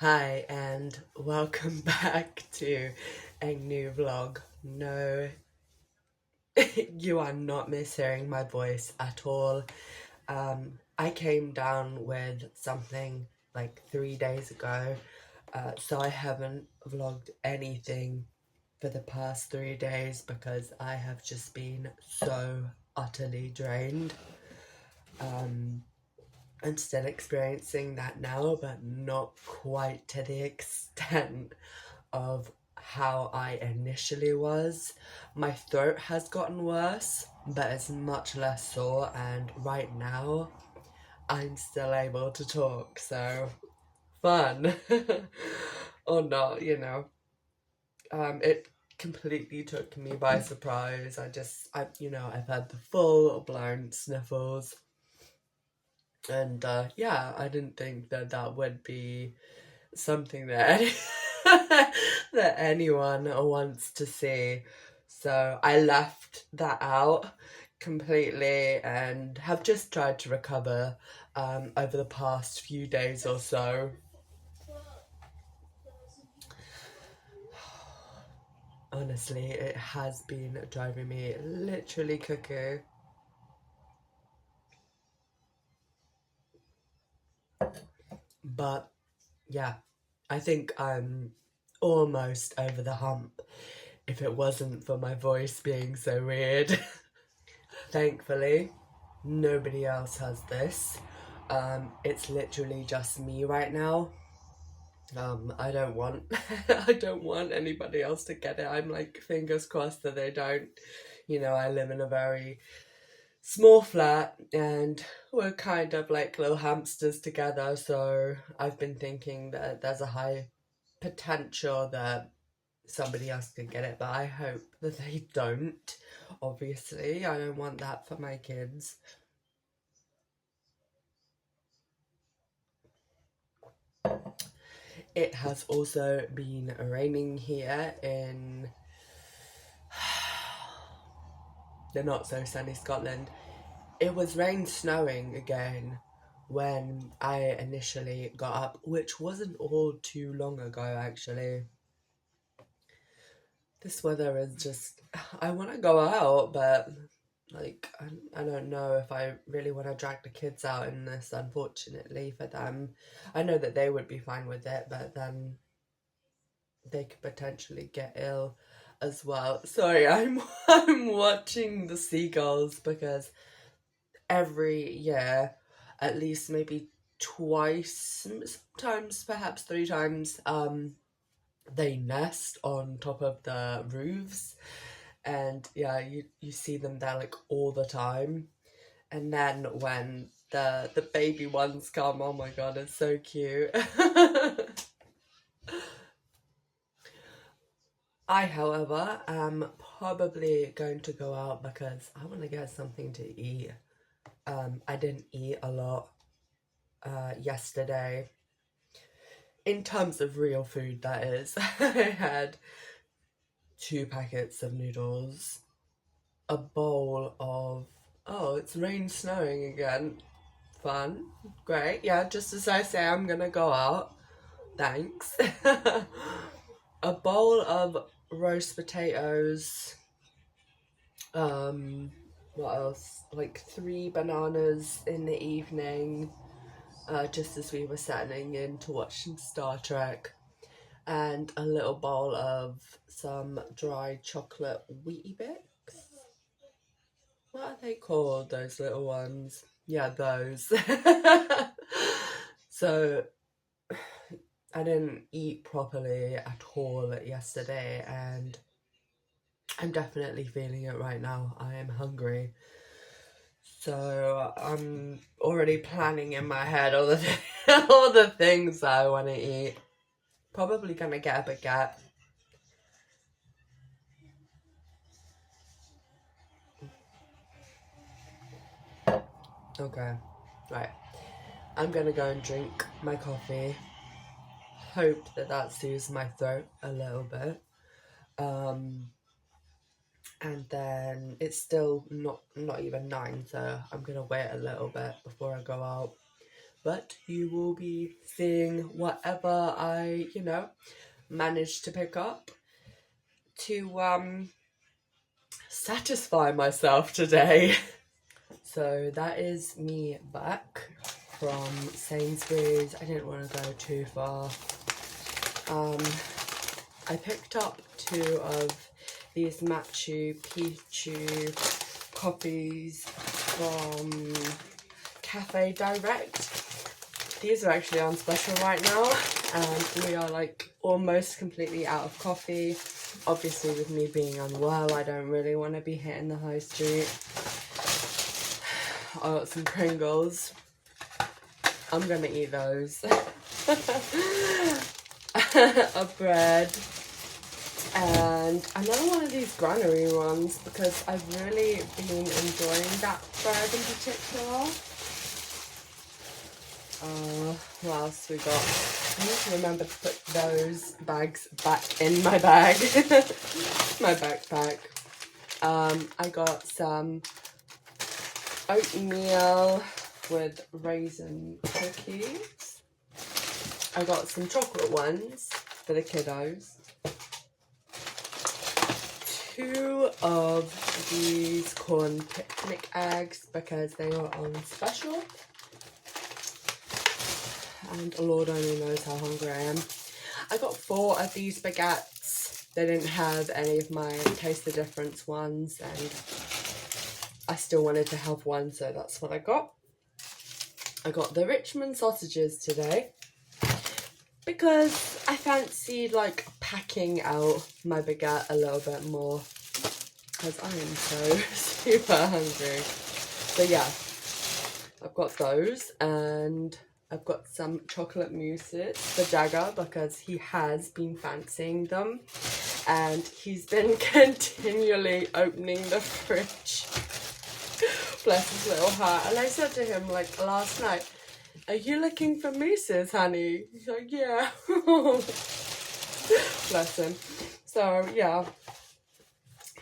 Hi and welcome back to a new vlog. No, you are not mishearing my voice at all. I came down with something like 3 days ago, so I haven't vlogged anything for the past 3 days because I have just been so utterly drained. I'm still experiencing that now, but not quite to the extent of how I initially was. My throat has gotten worse, but it's much less sore, and right now I'm still able to talk, so fun. Or not. It completely took me by surprise. I've had the full blown sniffles, and yeah, I didn't think that that would be something that that anyone wants to see. So I left that out completely and have just tried to recover over the past few days or so. Honestly, it has been driving me literally cuckoo. But yeah, I think I'm almost over the hump if it wasn't for my voice being so weird. Thankfully, nobody else has this. It's literally just me right now. I don't want I don't want anybody else to get it. I'm like fingers crossed that they don't. I live in a very small flat and we're kind of like little hamsters together, so I've been thinking that there's a high potential that somebody else could get it, but I hope that they don't. Obviously, I don't want that for my kids. It has also been raining here in the not so sunny Scotland. It was snowing again when I initially got up, which wasn't all too long ago actually. This weather is just, I want to go out, but like, I don't know if I really want to drag the kids out in this, unfortunately, for them. I know that they would be fine with it, but then they could potentially get ill as well. Sorry, I'm I'm watching the seagulls because every year, at least maybe twice, sometimes perhaps 3 times, they nest on top of the roofs, and yeah, you see them there like all the time. And then when the baby ones come, oh my god, it's so cute. I, however, am probably going to go out because I want to get something to eat. I didn't eat a lot yesterday. In terms of real food, that is. I had 2 packets of noodles, a bowl of. Oh, it's snowing again. Fun. Great. Yeah, just as I say, I'm gonna go out. Thanks. A bowl of roast potatoes. Um, what else? Like 3 bananas in the evening, just as we were settling in to watch some Star Trek, and a little bowl of some dry chocolate Wheatie Bix. What are they called, those little ones? Yeah, those. So I didn't eat properly at all yesterday, and I'm definitely feeling it right now. I am hungry. So I'm already planning in my head all the all the things that I want to eat. Probably gonna get a baguette. Okay, right. I'm gonna go and drink my coffee. Hope that that soothes my throat a little bit. Um, and then it's still not even 9, so I'm gonna wait a little bit before I go out. but you will be seeing whatever I, manage to pick up to satisfy myself today. So that is me back from Sainsbury's. I didn't want to go too far. I picked up 2 of these Machu Picchu coffees from Cafe Direct. These are actually on special right now, and we are like almost completely out of coffee. Obviously, with me being unwell, I don't really want to be hitting the high street. I got some Pringles. I'm gonna eat those. A bread. And another one of these granary ones, because I've really been enjoying that bread in particular. What else we got? I need to remember to put those bags back in my bag. My backpack. I got some oatmeal with raisin cookies. I got some chocolate ones for the kiddos. 2 of these corn picnic eggs because they were on special. And Lord only knows how hungry I am. I got 4 of these baguettes. They didn't have any of my Taste the Difference ones, and I still wanted to have one, so that's what I got. I got the Richmond sausages today because I fancied like packing out my baguette a little bit more because I am so super hungry. So yeah, I've got those, and I've got some chocolate mousses for Jagger because he has been fancying them and he's been continually opening the fridge. Bless his little heart. And I said to him like last night, "Are you looking for mousses, honey?" He's like, "Yeah." Bless him. So yeah,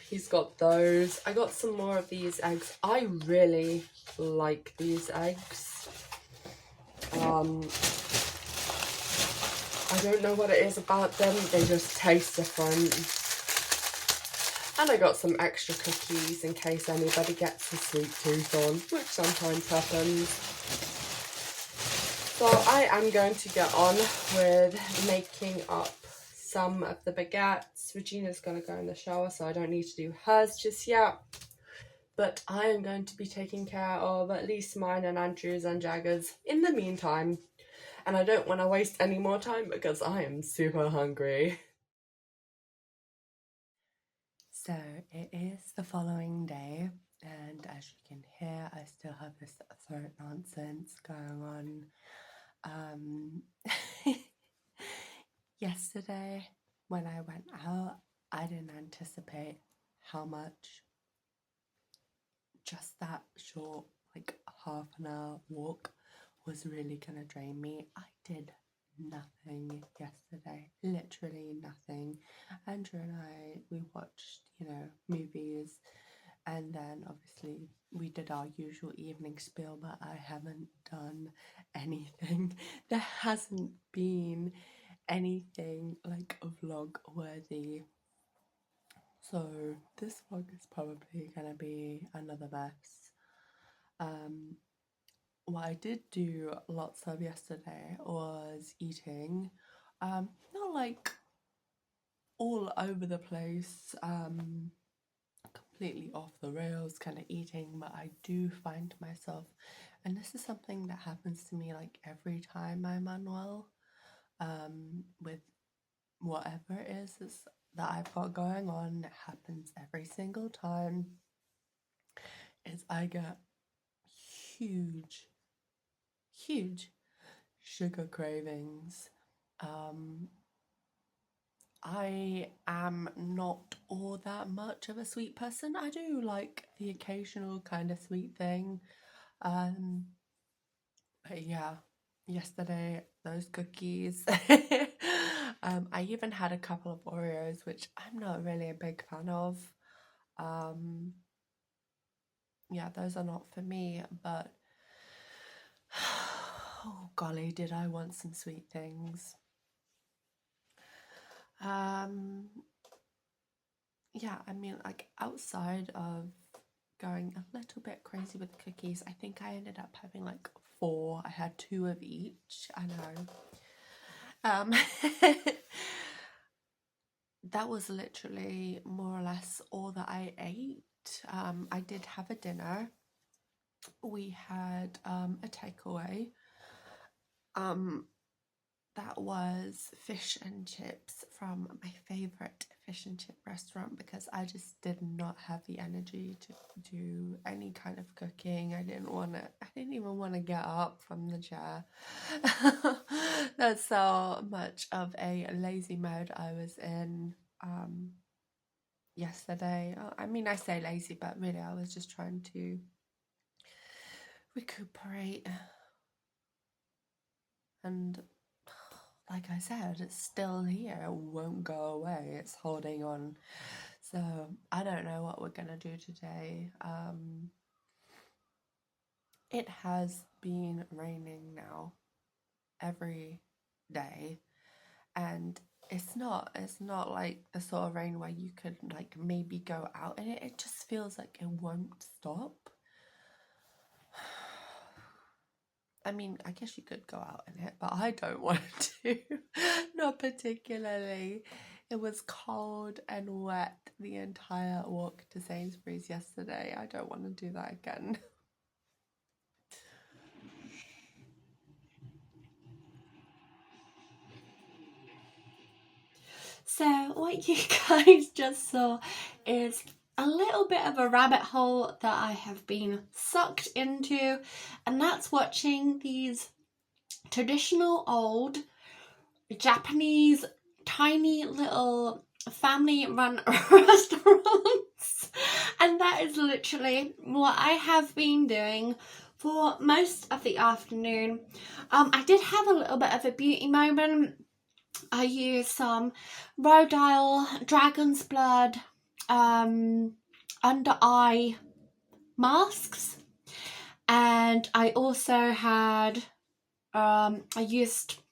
he's got those. I got some more of these eggs. I really like these eggs. I don't know what it is about them. They just taste different. And I got some extra cookies in case anybody gets a sweet tooth on, which sometimes happens. So I am going to get on with making up some of the baguettes. Regina's going to go in the shower, so I don't need to do hers just yet. But I am going to be taking care of at least mine and Andrew's and Jagger's in the meantime. And I don't want to waste any more time because I am super hungry. So it is the following day, and as you can hear, I still have this throat nonsense going on. Yesterday, when I went out, I didn't anticipate how much just that short, like half an hour walk was really gonna drain me. I did nothing yesterday, literally nothing. Andrew and I, we watched, movies, and then obviously we did our usual evening spiel, but I haven't done anything. There hasn't been anything like a vlog worthy. So this vlog is probably gonna be another mess. What I did do lots of yesterday was eating, not like all over the place, completely off the rails kind of eating, but I do find myself, and this is something that happens to me like every time I'm unwell, with whatever it is that I've got going on, it happens every single time, is I get huge sugar cravings. I am not all that much of a sweet person. I do like the occasional kind of sweet thing. But yeah, yesterday, those cookies. I even had a couple of Oreos, which I'm not really a big fan of. Yeah, those are not for me, but Oh golly, did I want some sweet things. Yeah, I mean, like, outside of going a little bit crazy with cookies, I think I ended up having like 4. I had 2 of each. I know. That was literally more or less all that I ate. I did have a dinner. We had a takeaway. That was fish and chips from my favorite fish and chip restaurant, because I just did not have the energy to do any kind of cooking. I didn't even want to get up from the chair. That's so much of a lazy mode I was in yesterday. I mean, I say lazy, but really I was just trying to recuperate. And like I said, it's still here. It won't go away. It's holding on. So I don't know what we're gonna do today. It has been raining now every day, and it's not like the sort of rain where you could like maybe go out in it. It just feels like it won't stop. I mean, I guess you could go out in it, but I don't want to. Not particularly. It was cold and wet the entire walk to Sainsbury's yesterday. I don't want to do that again. So, what you guys just saw is a little bit of a rabbit hole that I have been sucked into, and that's watching these traditional old Japanese tiny little family run restaurants. And that is literally what I have been doing for most of the afternoon. I did have a little bit of a beauty moment. I used some Rhodile Dragon's Blood under eye masks, and I also had I used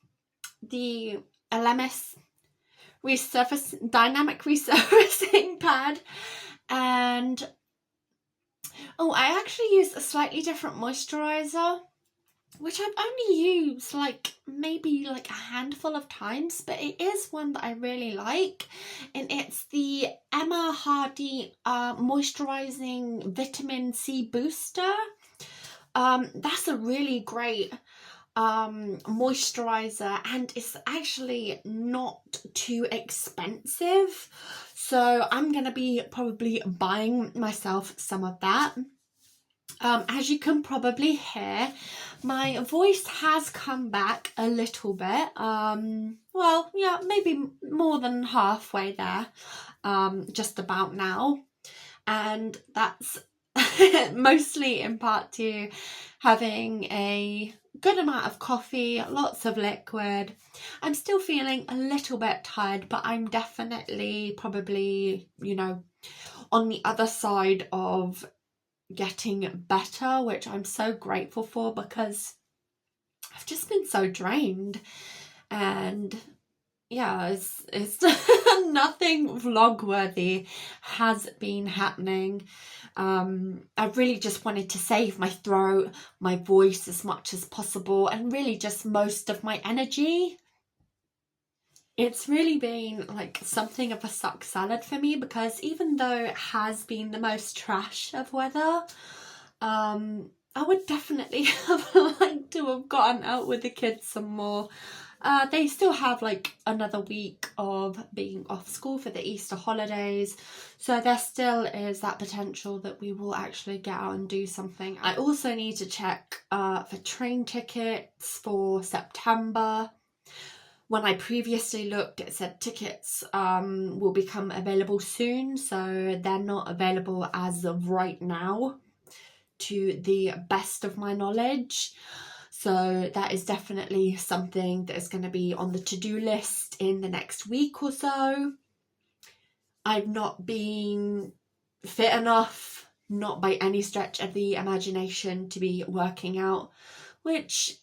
the LMS dynamic resurfacing pad, and I actually used a slightly different moisturizer, which I've only used like maybe like a handful of times, but it is one that I really like, and it's the Emma Hardy moisturizing vitamin C booster. That's a really great moisturizer, and it's actually not too expensive, so I'm gonna be probably buying myself some of that. As you can probably hear, my voice has come back a little bit. Well, yeah, maybe more than halfway there, just about now, and that's mostly in part to having a good amount of coffee, lots of liquid. I'm still feeling a little bit tired, but I'm definitely probably, on the other side of getting better, which I'm so grateful for, because I've just been so drained. And yeah, it's nothing vlog worthy has been happening. I really just wanted to save my throat, my voice as much as possible, and really just most of my energy. It's really been like something of a suck salad for me, because even though it has been the most trash of weather, I would definitely have liked to have gotten out with the kids some more. They still have like another week of being off school for the Easter holidays, so there still is that potential that we will actually get out and do something. I also need to check for train tickets for September. When I previously looked, it said tickets will become available soon, so they're not available as of right now, to the best of my knowledge. So that is definitely something that is going to be on the to-do list in the next week or so. I've not been fit enough, not by any stretch of the imagination, to be working out, which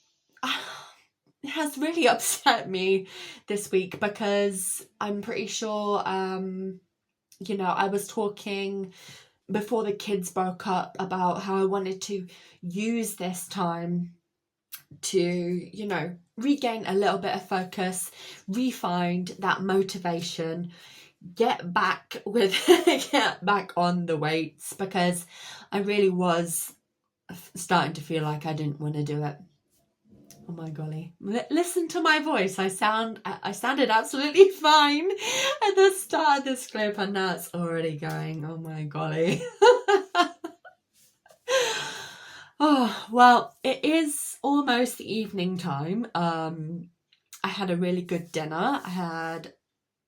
it has really upset me this week because I'm pretty sure, you know, I was talking before the kids broke up about how I wanted to use this time to, you know, regain a little bit of focus, re-find that motivation, get back with get back on the weights, because I really was starting to feel like I didn't want to do it. Oh my golly. Listen to my voice. I sounded absolutely fine at the start of this clip, and now it's already going. Oh my golly. Oh, well, it is almost the evening time. I had a really good dinner. I had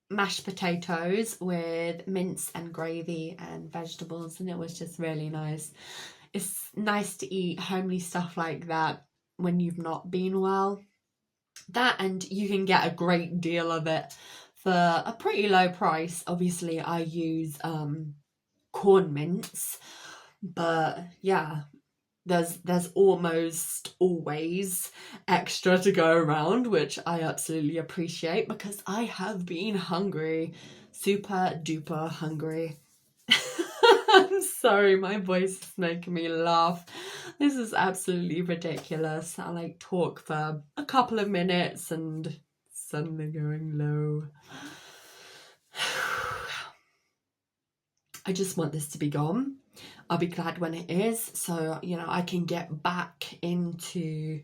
mashed potatoes with mince and gravy and vegetables, and it was just really nice. It's nice to eat homely stuff like that when you've not been well. That, and you can get a great deal of it for a pretty low price. Obviously, I use corn mince, but yeah, there's almost always extra to go around, which I absolutely appreciate because I have been hungry, super duper hungry. I'm sorry, my voice is making me laugh. This is absolutely ridiculous. I like talk for a couple of minutes and suddenly going low. I just want this to be gone. I'll be glad when it is, so, you know, I can get back into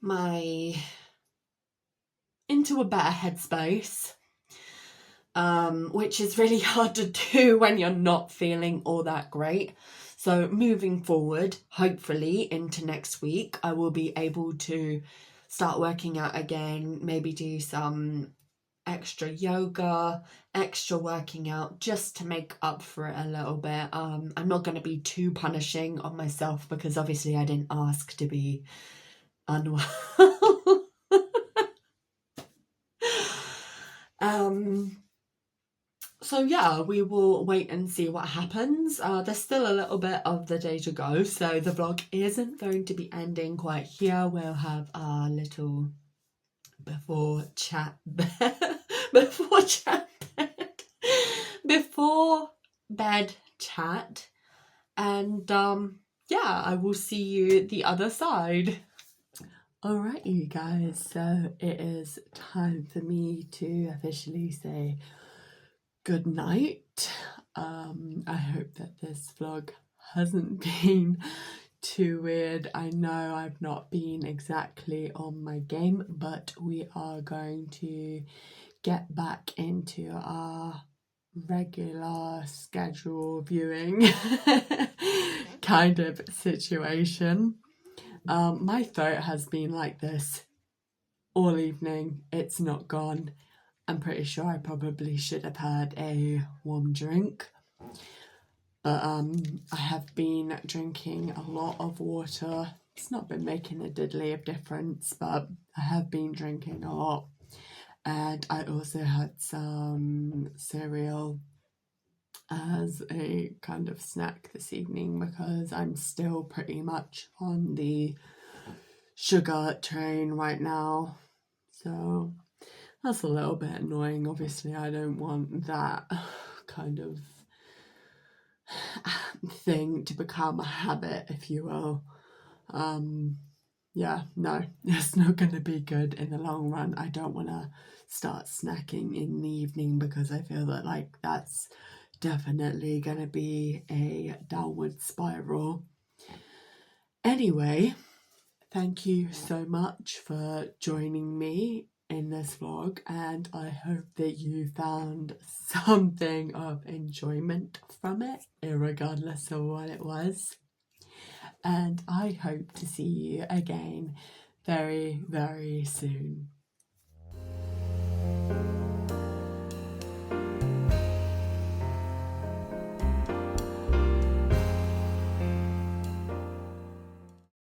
a better headspace, which is really hard to do when you're not feeling all that great. So moving forward, hopefully into next week, I will be able to start working out again, maybe do some extra yoga, extra working out, just to make up for it a little bit. I'm not going to be too punishing on myself because obviously I didn't ask to be unwell. So yeah, we will wait and see what happens. There's still a little bit of the day to go, so the vlog isn't going to be ending quite here. We'll have our little before bed chat, and yeah, I will see you the other side. Alright, you guys, so it is time for me to officially say good night. I hope that this vlog hasn't been too weird. I know I've not been exactly on my game, but we are going to get back into our regular schedule viewing kind of situation. My throat has been like this all evening. It's not gone. I'm pretty sure I probably should have had a warm drink. But I have been drinking a lot of water. It's not been making a diddly of difference, but I have been drinking a lot. And I also had some cereal as a kind of snack this evening because I'm still pretty much on the sugar train right now. So that's a little bit annoying. Obviously, I don't want that kind of thing to become a habit, if you will. Yeah, no, it's not going to be good in the long run. I don't want to start snacking in the evening because I feel that like that's definitely going to be a downward spiral. Anyway, thank you so much for joining me in this vlog, and I hope that you found something of enjoyment from it, irregardless of what it was. And I hope to see you again very, very soon.